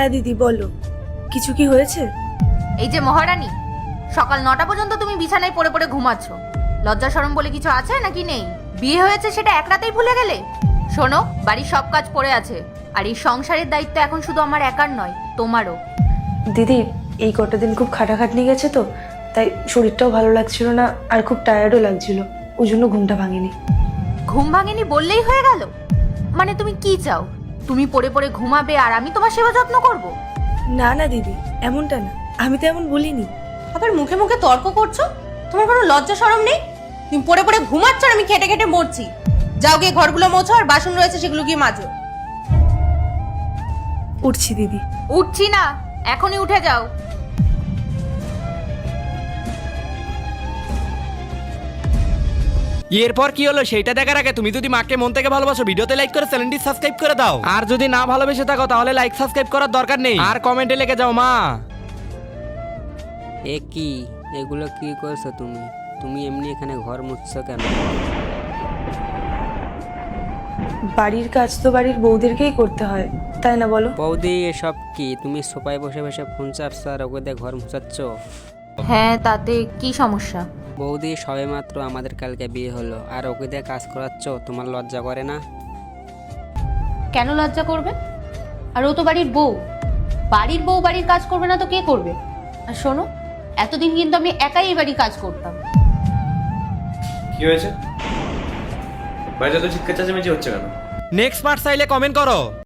হ্যাঁ দিদি বলো, কিছু কি হয়েছে? এই যে মহারানী, সকাল 9টা পর্যন্ত তুমি বিছানায় পড়ে পড়ে ঘুমাচ্ছ। লজ্জা শরম বলে কিছু আছে নাকি নেই? বিয়ে হয়েছে সেটা এক রাতেই ভুলে গেলে? শোনো, বাড়ির সব কাজ পড়ে আছে, আর এই সংসারের দায়িত্ব এখন শুধু আমার একার নয়, তোমারও। দিদি এই কটা দিন খুব খাটাখাটনি গেছে তো, তাই শরীরটাও ভালো লাগছিল না, আর খুব টায়ার্ডও লাগছিল, ওই জন্য ঘুমটা ভাঙিনি। ঘুম ভাঙেনি বললেই হয়ে গেল? মানে তুমি কি চাও? তুমি পড়ে পড়ে ঘুমাবে আর আমি তোমার সেবা যত্ন করব? না না দিদি, এমনটা না, আমি তো এমন বলিনি। আবার মুখে মুখে তর্ক করছো? তোমার কোনো লজ্জা শরম নেই? তুমি পড়ে পড়ে ঘুমাচ্ছ আর আমি খেটে খেটে মরছি। যাও গিয়ে ঘরগুলো মোছো, আর বাসন রয়েছে সেগুলো গিয়ে মাজো। উঠছি দিদি। উঠছি না, এখনই উঠে যাও। এরপর কি হলো সেইটা দেখার আগে তুমি যদি মাকে মন থেকে ভালোবাসো, ভিডিওতে লাইক করে চ্যানেলটি সাবস্ক্রাইব করে দাও। আর যদি না ভালোবেসে থাকো তাহলে লাইক সাবস্ক্রাইব করার দরকার নেই, আর কমেন্টে লিখে যাও মা। এ কি, এগুলো কি করছো তুমি? তুমি এমনি এখানে ঘর মুছছো কেন? বাড়ির কাজ তো বাড়ির বউদেরকেই করতে হয়, তাই না বলো? বৌদি এসব কি? তুমি সোফায় বসে বসে ফোন চাপছো আর ওকে দিয়ে ঘর মুছাচ্ছ? হ্যাঁ, তাতে কি সমস্যা? বৌদি সবে মাত্র আমাদের কালকে বিয়ে হলো, আর ওকে দিয়ে কাজ করাচ্ছ, তোমার লজ্জা করে না? কেন লজ্জা করবে? আর ও তো বাড়ির বউ। বাড়ির বউ বাড়ির কাজ করবে না তো কে করবে? আর শোনো, এতদিন কিন্তু আমি একাই এই বাড়ির কাজ করতাম। কি হয়েছে? বাড়িতে তো চিৎকার চেঁচামেচি হচ্ছে কেন? নেক্সট পার্ট চাইলে কমেন্ট করো।